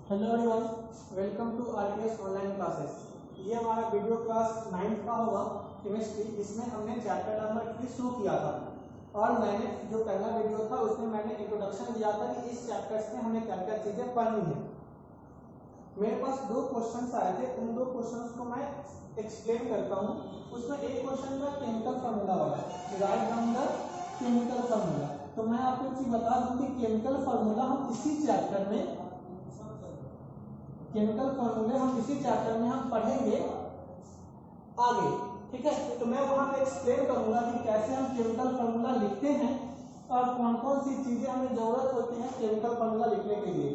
Hello everyone, welcome to RTS online classes. ये हमारा video class 9 का होगा केमिस्ट्री, जिसमें हमने चैप्टर नंबर 3 शुरू किया था। और मैंने जो पहला वीडियो था उसमें मैंने इंट्रोडक्शन दिया था कि इस चैप्टर्स में हमें क्या क्या चीज़ें पढ़नी है। मेरे पास 2 क्वेश्चंस आए थे, उन 2 क्वेश्चंस को मैं एक्सप्लेन करता हूँ। उसमें एक क्वेश्चन था केमिकल फार्मूला वाला, write down the chemical formula. तो मैं आपको एक चीज बता दूं कि केमिकल फार्मूला हम इसी चैप्टर में हम पढ़ेंगे आगे, ठीक है। तो मैं वहां पे एक्सप्लेन करूंगा कि कैसे हम केमिकल फार्मूला लिखते हैं और कौन कौन सी चीजें हमें जरूरत होती है केमिकल फार्मूला लिखने के लिए।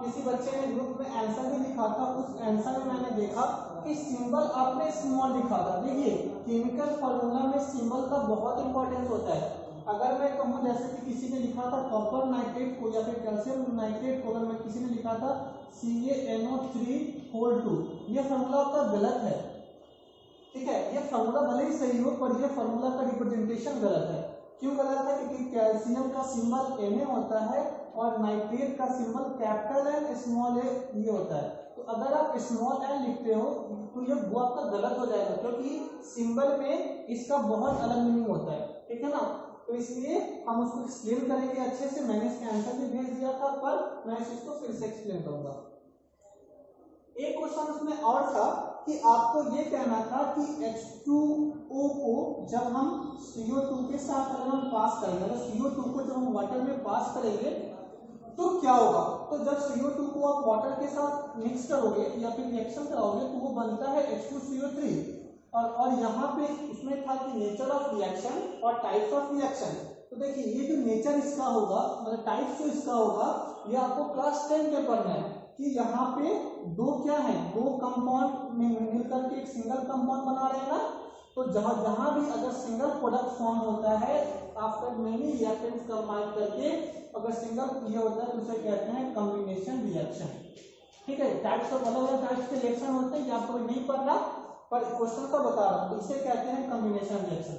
किसी बच्चे ने ग्रुप में आंसर भी लिखा था, उस आंसर में मैंने देखा कि सिंबल आपने स्मॉल लिखा था। देखिए, केमिकल फार्मूला में सिंबल का बहुत इंपॉर्टेंस होता है। अगर मैं कहूँ जैसे कि किसी ने लिखा था कॉपर नाइट्रेट को या फिर कैल्शियम नाइट्रेट को, अगर मैं किसी ने लिखा था CaNO3(2), ये फार्मूला आपका गलत है, ठीक है। ये फार्मूला भले ही सही हो, पर ये फार्मूला का रिप्रेजेंटेशन गलत है। क्यों गलत है? क्योंकि कैल्शियम का सिंबल Na होता है और नाइट्रेट का symbol capital N small a ये होता है। तो अगर आप स्मॉल n लिखते हो तो ये वो आपका गलत हो जाएगा, क्योंकि सिंबल में इसका बहुत अलग मीनिंग होता है, ठीक है ना। तो इसलिए हम उसको एक्सप्लेन करेंगे अच्छे से। मैंने इसका आंसर भी भेज दिया था, पर मैं इस चीज को फिर से एक्सप्लेन करूंगा। एक क्वेश्चन उसमें और था कि आपको ये कहना था कि H2O को जब हम CO2 के साथ अगर हम पास करेंगे, अगर CO2 को जब हम वाटर में पास करेंगे तो क्या होगा। तो जब CO2 को आप वाटर के साथ मिक्स करोगे या फिर रिएक्शन कराओगे तो वो बनता है H2CO3। और यहाँ पे उसमें था कि नेचर ऑफ रिएक्शन और टाइप्स ऑफ रिएक्शन। तो देखिए, ये जो नेचर इसका होगा, मतलब टाइप्स जो इसका होगा, ये आपको क्लास 10 के पढ़ना है कि यहाँ पे दो क्या है, दो कंपाउंड मिलकर के एक सिंगल कंपाउंड बना रहे हैं ना। तो जहां भी अगर सिंगल प्रोडक्ट फॉर्म होता है आफ्टर मेनी रिएक्शंस कंबाइन करके, अगर सिंगल ये होता है तो उसे कहते हैं कॉम्बिनेशन रिएक्शन, ठीक है। टाइप्स ऑफ अलग अलग टाइप्स के रिएक्शन होते हैं, ये आपको नहीं पढ़ना, पर क्वेश्चन का बता रहा हूं। तो इसे कहते हैं कॉम्बिनेशन रिएक्शन।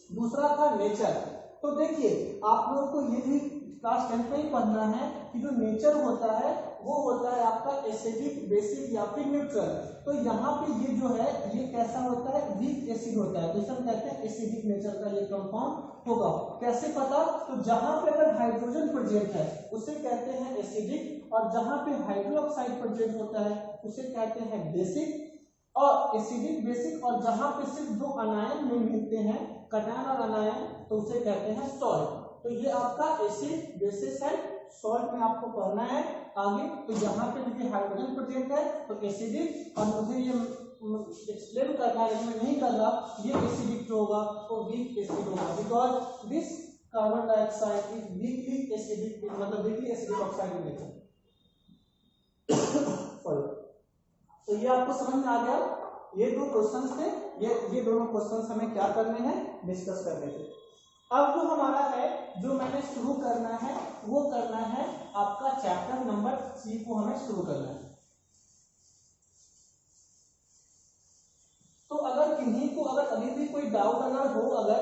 दूसरा था नेचर। तो देखिए, आप लोगों को ये भी क्लास 10 में ही पढ़ना है कि जो नेचर होता है वो होता है आपका एसिडिक, बेसिक या फिर न्यूट्रल। तो यहाँ पे ये जो है ये कैसा होता है, वीक एसिड होता है, तो इसे हम कहते हैं एसिडिक नेचर का ये कंपाउंड होगा। कैसे पता? तो जहां पे अगर हाइड्रोजन प्रेजेंट है उसे कहते हैं एसिडिक, और जहां पे हाइड्रोक्साइड प्रेजेंट होता है उसे कहते हैं बेसिक। और एसिडिक, बेसिक, और जहां पे सिर्फ 2 अनायन में मिलते हैं, कटायन और अनायन, तो उसे कहते हैं सॉल्ट। तो ये आपका एसिड, बेसिस एंड सॉल्ट में आपको पढ़ना है आगे। तो यहाँ पे देखिए हाइड्रोजन प्रेजेंट है तो एसिडिक, और मुझे ये एक्सप्लेन करना है लेकिन मैं नहीं कर रहा, ये एसिडिक जो होगा वो वीक एसिड होगा, because this carbon dioxide is weakly acidic, मतलब weakly acidic oxide in nature. तो ये आपको समझ में आ गया। ये 2 क्वेश्चंस थे, ये दोनों क्वेश्चंस हमें क्या करने हैं, डिस्कस करने थे। अब जो हमारा है, जो मैंने शुरू करना है वो करना है आपका चैप्टर नंबर 3 को हमें शुरू करना है। तो अगर किन्हीं को अगर अभी भी कोई डाउट अगर हो, अगर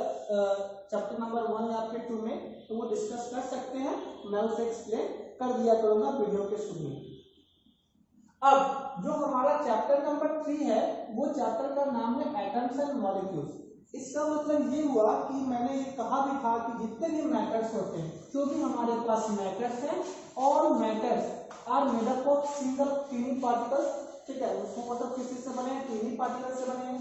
चैप्टर नंबर 1 या फिर 2 में, तो वो डिस्कस कर सकते हैं, मैं उसे एक्सप्लेन कर दिया करूंगा वीडियो के शुरू में। अब जो हमारा चैप्टर नंबर 3 है वो चैप्टर का नाम है एटम्स एंड मॉलिक्यूल्स। इसका मतलब ये हुआ कि मैंने ये कहा भी था कि जितने भी मैटर्स होते हैं, जो भी हमारे पास मैटर्स हैं, और matters are made up of single tiny particles, ठीक है। उसको मतलब किसी से बने हैं, टीनी पार्टिकल से बने हैं।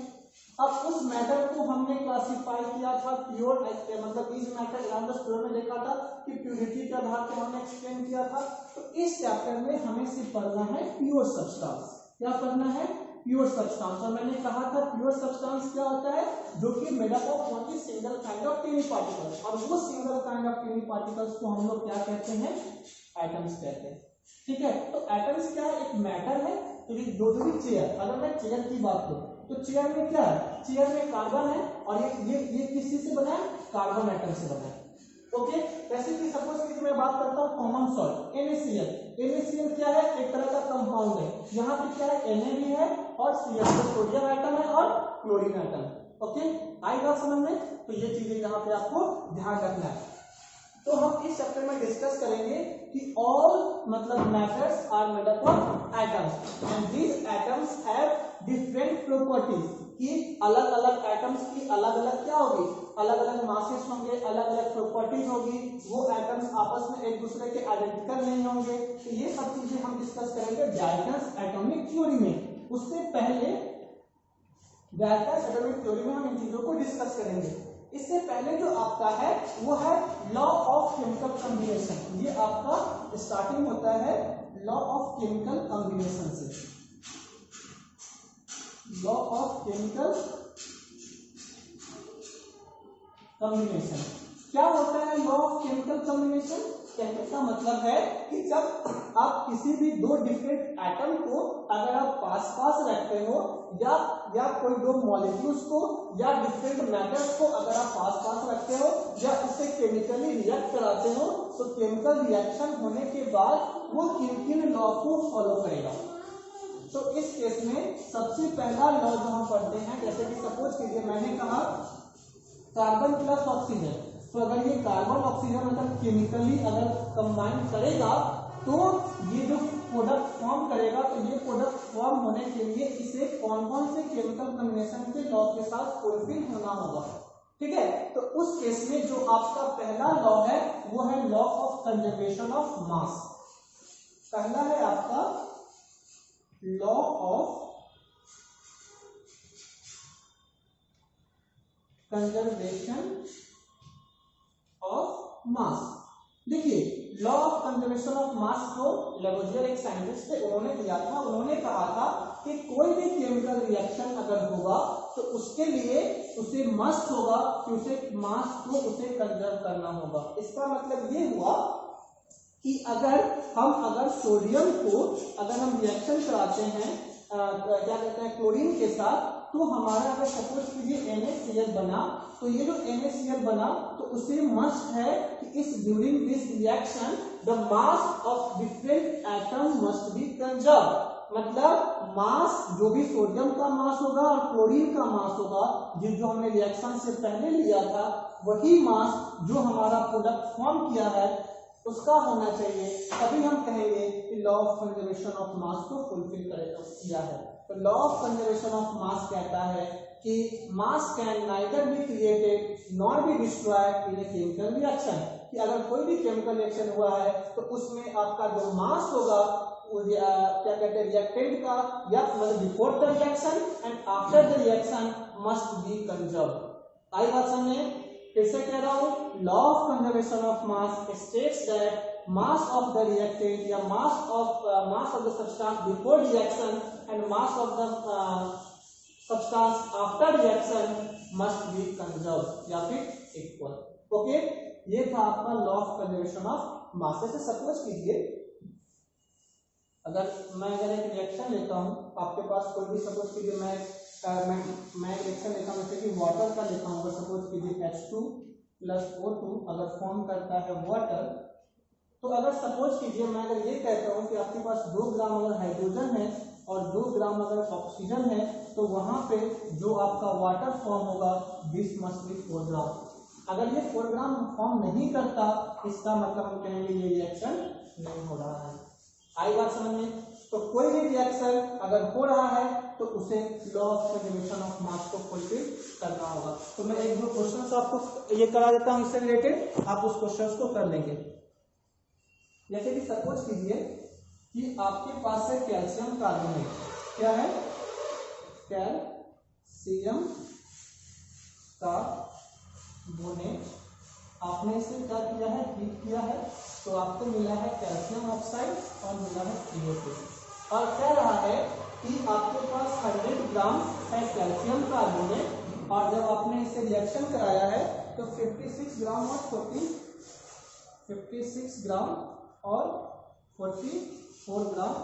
अब उस मैटर को हमने क्लासिफाई किया था प्योर, मतलब इस मैटर इलाज प्योर में देखा था कि प्योरिटी के आधार पर हमने एक्सप्लेन किया था। तो इस चैप्टर में हमें सिर्फ पढ़ना है प्योर सब्सटेंस। क्या पढ़ना है? Pure substance. और मैंने कहा था प्योर सब्सटेंस क्या होता है, जो कि made up of only single kind of tiny particles, और वो single kind of tiny particles को हम लोग क्या कहते हैं, एटम्स कहते हैं, ठीक है। तो एटम्स क्या है, एक मैटर है। तो ये दो चेयर, अगर मैं चेयर की बात करूं तो चेयर में क्या है, चेयर में कार्बन है, और ये किस चीज से बना है, कार्बन एटम से बना है, ओके। जैसे कि सपोज कि मैं बात करता हूँ कॉमन सॉल्ट NaCl। NaCl क्या है, एक तरह का कंपाउंड है। यहाँ पे क्या है, Na भी है और Cl, सोडियम एटम है और क्लोरीन एटम, ओके। आई बात समझ में? तो ये चीजें यहाँ पे आपको ध्यान रखना है। तो हम इस चैप्टर में डिस्कस करेंगे कि ऑल मतलब matters are made up of atoms and these atoms have different properties कि अलग अलग एटम्स की अलग अलग क्या होगी, अलग अलग मासेस होंगे, अलग अलग प्रॉपर्टीज होगी, वो एटम्स आपस में एक दूसरे के आइडेंटिकल नहीं होंगे। तो ये सब चीजें हम डिस्कस करेंगे डाल्टन्स एटॉमिक थ्योरी में। उससे पहले डाल्टन्स एटॉमिक थ्योरी में हम इन चीजों को डिस्कस करेंगे। इससे पहले जो आपका है वो है लॉ ऑफ केमिकल कॉम्बिनेशन। ये आपका स्टार्टिंग होता है लॉ ऑफ केमिकल कॉम्बिनेशन से। लॉ ऑफ केमिकल कॉम्बिनेशन क्या होता है? लॉ ऑफ केमिकल कॉम्बिनेशन कहने का मतलब है कि जब आप किसी भी दो डिफरेंट एटम को अगर आप पास पास रखते हो या कोई दो मॉलिक्यूल्स को या डिफरेंट मैटर्स को अगर आप पास पास रखते हो या उससे केमिकली रिएक्ट कराते हो तो केमिकल रिएक्शन होने के बाद वो किन किन लॉ को फॉलो करेगा। तो इस केस में सबसे पहला लॉ जो हम पढ़ते हैं, जैसे कि सपोज कीजिए मैंने कहा कार्बन प्लस ऑक्सीजन, तो अगर ये कार्बन ऑक्सीजन अगर केमिकली अगर कंबाइन करेगा तो ये जो प्रोडक्ट फॉर्म करेगा, तो ये प्रोडक्ट फॉर्म होने के लिए इसे कौन कौन से केमिकल कॉम्बिनेशन के लॉ के साथ फुलफिल होना होगा। ठीक है, तो उस केस में जो आपका पहला लॉ है वो है law of conservation of mass. पहला है आपका law of conservation of mass. देखिए law of conservation of mass को लेवोजियर एक साइंटिस्ट थे, उन्होंने दिया था। उन्होंने कहा था कि कोई भी केमिकल रिएक्शन अगर होगा तो उसके लिए उसे मस्ट होगा कि उसे मास को उसे कंजर्व करना होगा। इसका मतलब ये हुआ कि अगर सोडियम को अगर हम रिएक्शन कराते हैं क्या कहते हैं क्लोरीन के साथ, तो हमारा अगर सपोज कीजिए NaCl बना, तो ये जो NaCl बना तो उसे मस्ट है कि इस during this reaction the mass of different atom must be conserve. मतलब मास जो भी सोडियम का मास होगा और क्लोरीन का मास होगा, जो हमने रिएक्शन से पहले लिया था, वही मास जो हमारा प्रोडक्ट फॉर्म किया है उसका होना चाहिए। तभी हम कहेंगे कि law of conservation of mass को फुलफिल किया है। तो लॉ ऑफ कंजर्वेशन ऑफ मास कहता है कि मास can neither be created nor be destroyed in a chemical reaction. कि अगर कोई भी केमिकल रिएक्शन हुआ है तो उसमें आपका जो मास होगा क्या कहते हैं रिएक्टेंट का, या मतलब before the reaction and after the reaction must be conserve. आई बात समझे? फिर से कह रहा हूं, law of conservation of mass states that mass of the reactant या mass of the substance before reaction and mass of the substance after reaction must be conserve या फिर इक्वल। ओके, ये था आपका law of conservation of mass. जैसे suppose कीजिए अगर एक रिएक्शन लेता हूं, आपके पास कोई भी सपोज कीजिए मैं रिएक्शन लेता हूं, जैसे कि वाटर का लेता हूं, सपोज कीजिए H2 प्लस O2 अगर फॉर्म करता है वाटर, तो अगर सपोज कीजिए मैं अगर ये कहता हूं कि आपके पास 2 ग्राम अगर हाइड्रोजन है और 2 ग्राम अगर ऑक्सीजन है, तो वहां पे जो आपका वाटर फॉर्म होगा दिस मस्ट बी 4 ग्राम। अगर ये 4 ग्राम फॉर्म नहीं करता, इसका मतलब हम कहेंगे ये रिएक्शन नहीं हो रहा है। आई बात समझ में? तो कोई भी रिएक्शन अगर हो रहा है तो उसे law of conservation of mass को फुलफिल करना होगा। तो मैं एक दो क्वेश्चन आपको ये करा देता हूं, इससे रिलेटेड आप उस क्वेश्चन को कर लेंगे। जैसे कि सपोज कीजिए कि आपके पास है कैल्शियम कार्बोनेट। क्या है? Calcium carbonate. आपने इसे क्या किया है? हीट किया है, तो आपको मिला है कैल्शियम ऑक्साइड और मिला है CO2। और कह रहा है कि आपके पास 100 ग्राम है कैल्शियम कार्बोनेट और जब आपने इसे रिएक्शन कराया है तो 56 ग्राम और 44 ग्राम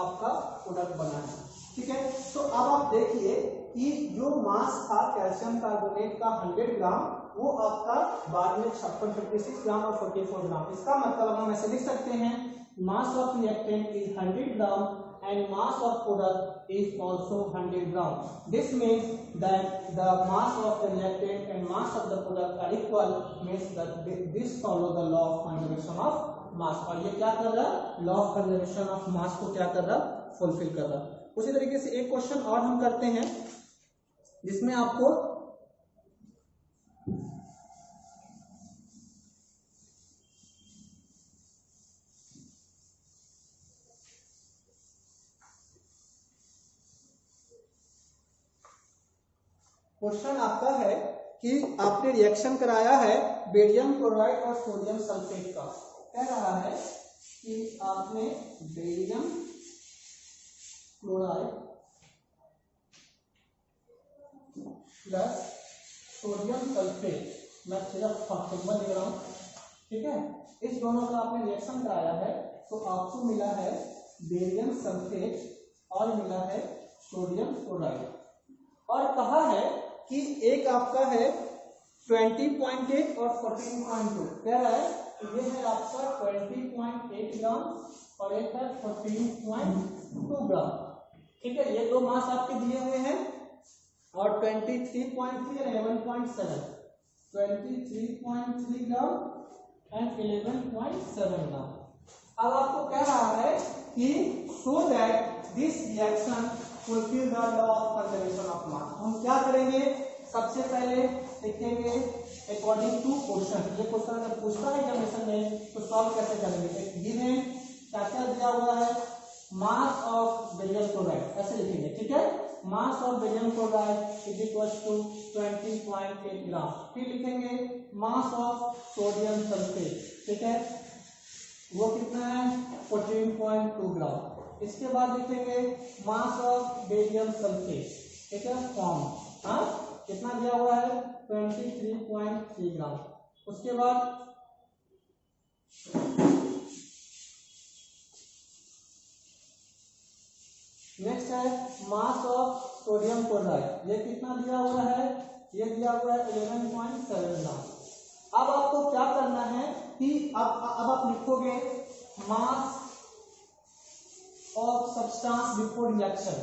आपका प्रोडक्ट बना है। ठीक है, तो अब आप देखिए कि जो मास था कैल्शियम कार्बोनेट का 100 ग्राम, वो आपका बाद में 56 ग्राम और 44 ग्राम। इसका मतलब हम ऐसे लिख सकते हैं मास of reactant is 100 gram and mass of product is also 100 gram. This means that the mass of the reactant and mass of the product are equal, means that this follow the law of conservation of मास, और ये क्या कर रहा है, law of conservation of mass को क्या कर रहा, फुलफिल कर रहा। उसी तरीके से एक क्वेश्चन और हम करते हैं जिसमें आपको क्वेश्चन आपका है कि आपने रिएक्शन कराया है बेरियम क्लोराइड और सोडियम सल्फेट का। कह रहा है कि आपने barium chloride plus sodium sulphate, मैं सिर्फ फॉर्मूला लिख रहा हूं, ठीक है, इस दोनों का आपने रिएक्शन कराया है तो आपको मिला है बेरियम सल्फेट और मिला है सोडियम क्लोराइड। और कहा है कि एक आपका है 20.8 और 14.2, कह रहा है ये है आपका 20.8 ग्राम और एक है 14.2 ग्राम, ठीक है, ये दो मास आपके दिए हुए हैं, और 23.3 और 11.7, 23.3 ग्राम एंड 11.7 ग्राम। अब आपको कह रहा है कि so that this reaction fulfil the law of conservation of मास। हम क्या करेंगे, सबसे पहले लिखेंगे अकॉर्डिंग टू क्वेश्चन। ये क्वेश्चन अगर पूछता है एग्जामिनेशन में तो सॉल्व कैसे करेंगे, गिवन क्या दिया हुआ है, मास ऑफ बेरियम क्लोराइड, ऐसे लिखेंगे, ठीक है, mass of barium chloride is equal to 20.8 gram. फिर लिखेंगे मास ऑफ सोडियम सल्फेट, ठीक है, वो कितना है 14.2 ग्राम। इसके बाद लिखेंगे मास ऑफ बेरियम सल्फेट, ठीक है, फॉर्म, हाँ, कितना दिया हुआ है 23.3 ग्राम। उसके बाद नेक्स्ट है मास ऑफ सोडियम क्लोराइड, ये कितना दिया हुआ है, ये दिया हुआ है 11.7 ग्राम। अब आपको क्या करना है कि अब आप लिखोगे मास ऑफ सब्सटेंस बिफोर रिएक्शन,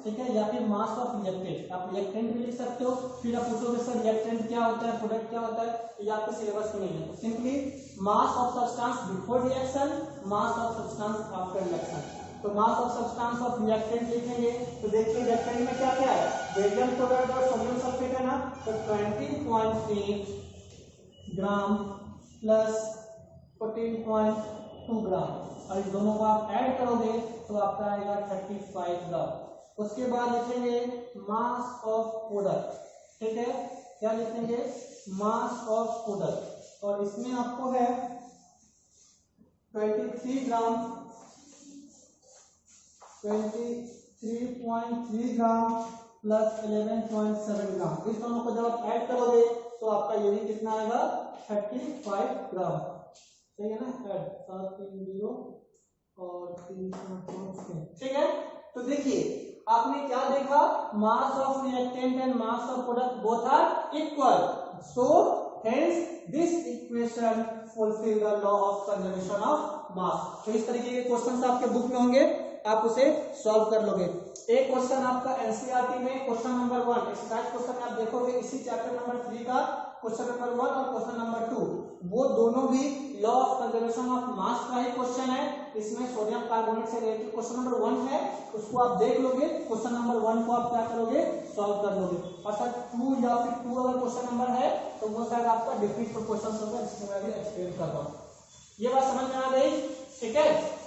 ठीक है, या फिर मास ऑफ रिएक्टेंट, आप रिएक्टेंट भी लिख सकते हो। फिर आप पूछोगे सर रिएक्टेंट क्या होता है, प्रोडक्ट क्या होता है, ये आपके सिलेबस में नहीं है, तो simply mass of substance before reaction, mass of substance after reaction. तो mass of substance of reactant लिखेंगे तो देखिए रिएक्टेंट में क्या क्या है, बेरियम क्लोराइड और सोडियम सल्फेट है ना, तो 20.8 ग्राम प्लस 14.2 ग्राम, और इस दोनों को आप ऐड करोगे तो आपका आएगा 35 ग्राम। उसके बाद लिखेंगे मास ऑफ प्रोडक्ट, ठीक है, क्या लिखेंगे, मास ऑफ प्रोडक्ट, और इसमें आपको है 23 ग्राम, 23.3 ग्राम प्लस 11.7 ग्राम। इस दोनों को जब आप ऐड करोगे तो आपका ये भी कितना आएगा 35 ग्राम, सही है ना, ऐड 730 और 3 ठीक है। तो देखिए आपने क्या देखा, mass of reactant and mass of product both are equal, so hence this equation fulfil the law of conservation of mass. तो इस तरीके के क्वेश्चंस आपके बुक में होंगे, आप उसे सॉल्व कर लोगे। एक क्वेश्चन आपका एनसीईआरटी में क्वेश्चन नंबर 1 एक्सरसाइज क्वेश्चन आप देखोगे इसी चैप्टर नंबर 3 का क्वेश्चन नंबर 1 और क्वेश्चन नंबर 2, वो दोनों भी लॉ ऑफ कंजर्वेशन ऑफ मास का ही क्वेश्चन है। इसमें सोडियम कार्बोनेट से रिलेटेड क्वेश्चन नंबर 1 है, उसको आप देख लोगे, क्वेश्चन नंबर 1 को आप क्या करोगे, सॉल्व कर लोगे। और सर 2 या फिर 2 अगर क्वेश्चन नंबर है तो वो शायद आपका डिफरेंट प्रोपोर्शंस होगा, जिसको मैं भी एक्सप्लेन कर रहा हूँ। ये बात समझ में आ गई, ठीक है,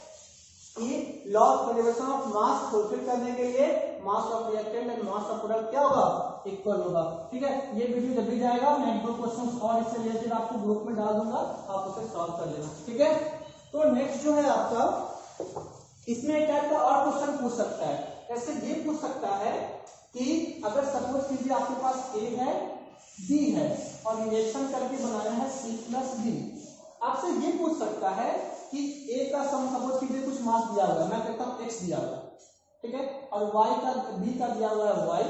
कि law of conservation of mass fulfil करने के लिए मास of reactant and mass of product क्या होगा, इक्वल होगा, ठीक है। ये वीडियो जब भी जाएगा मैं 2 क्वेश्चंस और इससे रिलेटेड आपको ग्रुप में डाल दूंगा, आप उसे सॉल्व कर लेना, ठीक है। तो नेक्स्ट जो है आपका, इसमें एक टाइप का और क्वेश्चन पूछ सकता है, ऐसे ये पूछ सकता है कि अगर सपोज कीजिए आपके पास ए है बी है और रिएक्शन करके बनाया है C+D, आपसे ये पूछ सकता है कि ए का सम सपोज कीजिए कुछ मास दिया हुआ है, मैं कहता हूं x दिया हुआ है, ठीक है, और y का b का दिया हुआ है y,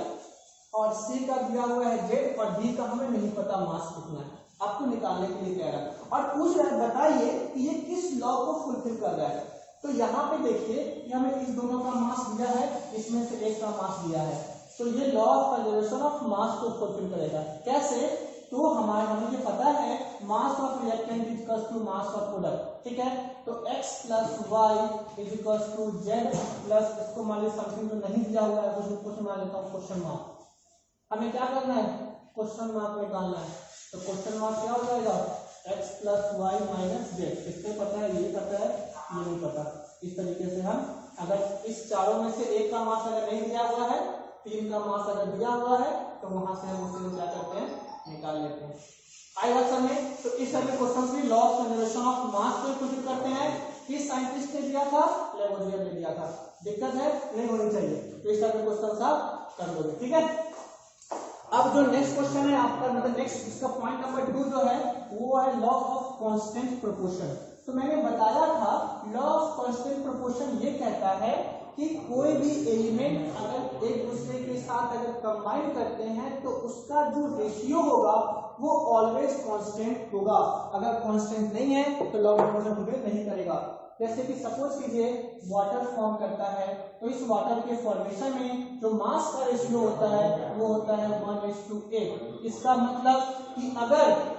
और c का दिया हुआ है z, और d का हमें नहीं पता मास कितना है, आपको निकालने के लिए कह रहा है और पूछ रहा है बताइए कि ये किस लॉ को फुलफिल कर रहा है। तो यहाँ पे देखिए कि हमें इस दोनों का मास दिया है, इसमें से एक का मास दिया है, तो ये law of conservation of mass को फुलफिल करेगा। कैसे, तो हमें ये पता है mass of reactant is equal to mass of product, ठीक है। तो x plus y is equal to z plus, इसको मान लीजिए समथिंग जो नहीं दिया हुआ है कुछ मान लेता हूँ क्वेश्चन मार्क। हमें क्या करना है, क्वेश्चन मार्क निकालना है। तो क्वेश्चन मार्क क्या हो जाएगा, x plus y minus z. इससे पता है, ये पता है, ये नहीं पता। इस तरीके से हम अगर इस चारों में से एक का मास अगर नहीं दिया हुआ है, 3 का मास अगर दिया हुआ है, तो वहां से हम उसे क्या करते हैं, निकाल लेते हैं। आई बात समझ में। तो इस तरह क्वेश्चन में law of conservation of mass को इंट्रोड्यूस करते हैं। किस साइंटिस्ट ने दिया था, लेवोजियर ने दिया था। दिक्कत है, नहीं होनी चाहिए। तो इस तरह के क्वेश्चन आप कर दोगे, ठीक है। अब जो नेक्स्ट क्वेश्चन है आपका, मतलब नेक्स्ट इसका पॉइंट नंबर 2 जो है वो है लॉ ऑफ कांस्टेंट प्रोपोर्शन। तो मैंने बताया था लॉ ऑफ कांस्टेंट प्रोपोर्शन ये कहता है कि कोई भी एलिमेंट अगर एक दूसरे के साथ अगर कंबाइन करते हैं तो उसका जो रेशियो होगा वो ऑलवेज कांस्टेंट होगा। अगर कांस्टेंट नहीं है तो लॉ ऑफ कांस्टेंट नहीं करेगा। जैसे कि सपोज कीजिए वाटर फॉर्म करता है, तो इस वाटर के फॉर्मेशन में जो मास का रेशियो होता है वो होता है 1:8। इसका मतलब कि अगर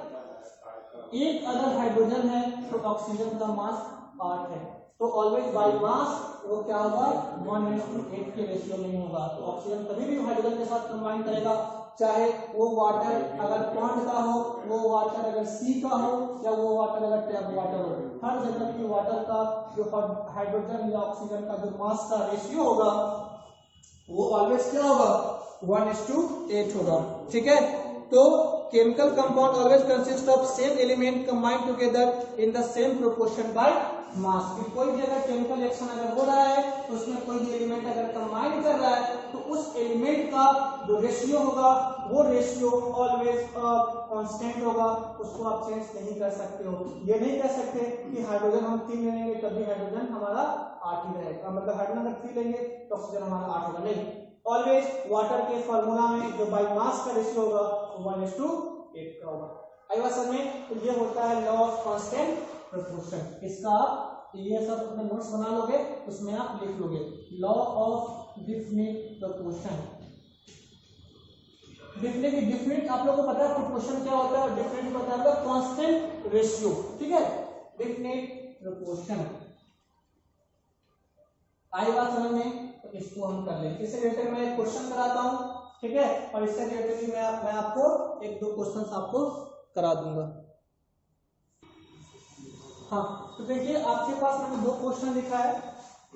एक अगर हाइड्रोजन है तो ऑक्सीजन का मास 8 है, तो ऑलवेज बाय मास वो क्या होगा, 1:8 के रेशियो में होगा। तो ऑक्सीजन कभी भी हाइड्रोजन के साथ कंबाइन करेगा, चाहे वो वाटर अगर पॉन्ड का हो, वो वाटर अगर सी का हो, या वो वाटर अगर टैप वाटर हो, हर जगह की वाटर का जो हाइड्रोजन या ऑक्सीजन का जो मास का रेशियो होगा वो ऑलवेज क्या होगा, 1:8 होगा, ठीक है। तो chemical compound always consist of same element combined together in the same proportion by mass। कि कोई भी अगर केमिकल रिएक्शन अगर हो रहा है तो उसमें कोई भी एलिमेंट अगर कंबाइन कर रहा है तो उस एलिमेंट का जो रेशियो होगा वो रेशियो ऑलवेज कांस्टेंट होगा, उसको आप चेंज नहीं कर सकते हो। ये नहीं कह सकते कि हाइड्रोजन हम 3 लेंगे तभी हाइड्रोजन हमारा 8 ही रहेगा, मतलब हाइड्रोजन अगर 3 लेंगे तो ऑक्सीजन हमारा 8 होगा, नहीं। ऑलवेज वाटर के फॉर्मूला में जो बाय मास का रेशियो होगा वो 1:8 का होगा। आई बात समझ में। तो ये होता है लॉ ऑफ कांस्टेंट प्रोपोर्शन। इसका आप ये सब अपने नोट्स बना लोगे, उसमें आप लिख लोगे law of definite proportion. Definite आप लोगों को पता है प्रोपोर्शन क्या होता है, डिफिनिट होता है कांस्टेंट रेशियो, ठीक है। डिफिनिट प्रोपोर्शन आई बात समझ में। तो इसको हम कर लेंगे। इससे रिलेटेड मैं एक क्वेश्चन कराता हूं, ठीक है, और इससे रिलेटेड मैं आपको 1-2 क्वेश्चंस आपको करा दूंगा। हाँ, तो देखिए आपके पास मैंने 2 क्वेश्चन लिखा है।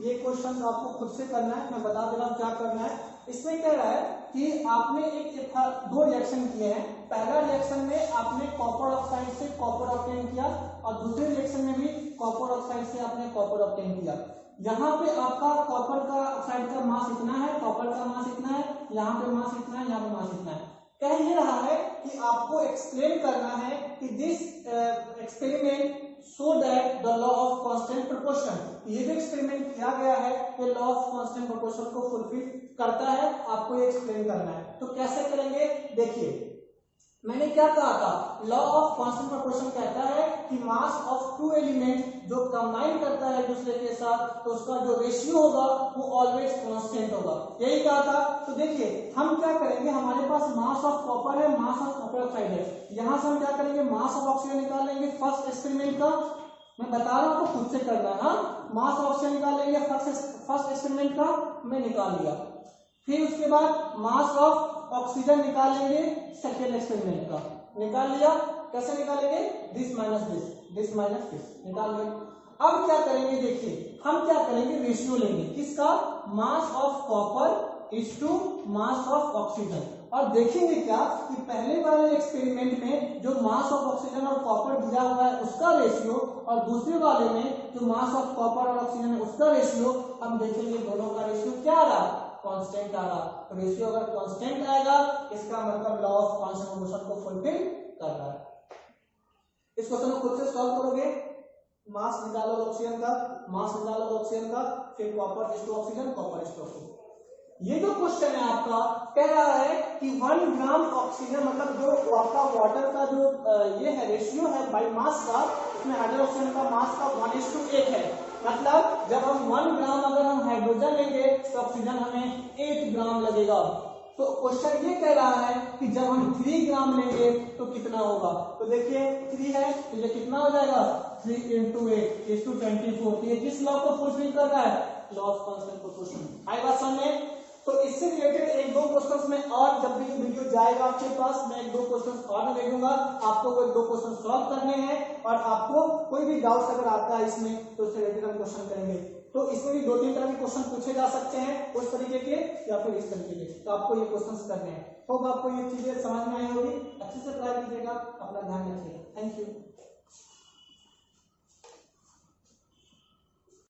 ये क्वेश्चन आपको खुद से करना है, मैं बता दे रहा हूँ क्या करना है। इसमें कह रहा है कि आपने एक 2 रिएक्शन किए हैं। पहला रिएक्शन में आपने कॉपर ऑक्साइड से कॉपर ऑब्टेन किया और दूसरे रिएक्शन में भी कॉपर ऑक्साइड से आपने कॉपर ऑब्टेन किया। यहाँ पे आपका कॉपर का ऑक्साइड का मास इतना है, कॉपर का मास इतना है, यहाँ पे मास इतना है, यहाँ पे मास इतना है। कह ये रहा है कि आपको एक्सप्लेन करना है कि this experiment so that the law of constant proportion, ये जो एक्सपेरिमेंट किया गया है ये लॉ ऑफ कांस्टेंट प्रोपोर्शन को फुलफिल करता है, आपको ये एक्सप्लेन करना है। तो कैसे करेंगे, देखिए मैंने क्या कहा था, लॉ ऑफ कांस्टेंट प्रोपोर्शन कहता है कि मास ऑफ 2 एलिमेंट जो कंबाइन करता है दूसरे के साथ तो उसका जो रेशियो होगा वो ऑलवेज कांस्टेंट होगा, यही कहा था। तो देखिए हम क्या करेंगे, हमारे पास मास ऑफ कॉपर है, मास ऑफ कॉपर ऑक्साइड है, यहाँ से हम क्या करेंगे, मास ऑफ ऑक्सीजन निकाल लेंगे फर्स्ट एक्सपेरिमेंट का। मैं बता रहा हूँ आपको खुद से करना है। मास ऑफ ऑक्सीजन निकाल लेंगे फर्स्ट एक्सपेरिमेंट का, मैं निकाल लिया। फिर उसके बाद मास ऑफ ऑक्सीजन निकाल लेंगे सेकेंड एक्सपेरिमेंट का, निकाल लिया। कैसे निकालेंगे, this minus this minus this निकाल लेंगे। अब क्या करेंगे, देखिए हम क्या करेंगे, रेशियो लेंगे किसका, mass of copper is to mass of oxygen, और देखेंगे क्या कि पहले वाले एक्सपेरिमेंट में जो मास ऑफ ऑक्सीजन और कॉपर दिया हुआ है उसका रेशियो और दूसरे वाले में जो मास ऑफ कॉपर और ऑक्सीजन है उसका रेशियो, हम देखेंगे दोनों का रेशियो क्या आ रहा, कांस्टेंट आ रहा। तो रेशियो अगर कांस्टेंट आएगा इसका मतलब लॉ ऑफ कांस्टेंट प्रोपोर्शन को फुलफिल कर रहा है। इस क्वेश्चन को खुद से सॉल्व करोगे, मास निकालो ऑक्सीजन का, मास निकालो ऑक्सीजन का, फिर copper is to oxygen, copper is to oxygen. ये जो क्वेश्चन है आपका कह रहा है कि 1 ग्राम ऑक्सीजन, मतलब जो आपका वाटर का जो ये है रेशियो है बाय मास का, उसमें हाइड्रोजन ऑक्सीजन का मास का 1:8 है। मतलब जब हम 1 ग्राम अगर हम हाइड्रोजन लेंगे तो ऑक्सीजन हमें 8 ग्राम लगेगा। तो तो क्वेश्चन ये कह रहा है कि जब हम 3 ग्राम लेंगे तो कितना होगा। तो देखिए 3 है तो ये कितना हो जाएगा 3 × 8 is to 24। ये किस लॉ को फुलफिल कर रहा है, लॉ ऑफ कांस्टेंट प्रोपोर्शन। आई बात समझ में। तो इससे रिलेटेड एक दो क्वेश्चंस में और जब भी वीडियो जाएगा आपके पास मैं एक दो क्वेश्चंस और मैं दे दूंगा, आपको वो एक दो क्वेश्चन सॉल्व करने हैं और आपको कोई भी डाउट अगर आता है इसमें तो उससे रिलेटेड हम क्वेश्चन करेंगे। तो इसमें भी 2-3 तरह के क्वेश्चन पूछे जा सकते हैं, उस तरीके के या फिर इस तरीके के, तो आपको ये क्वेश्चंस करने हैं। होप आपको ये चीजें समझ में आई होगी। अच्छे से ट्राई कीजिएगा, अपना ध्यान रखिएगा। Thank you.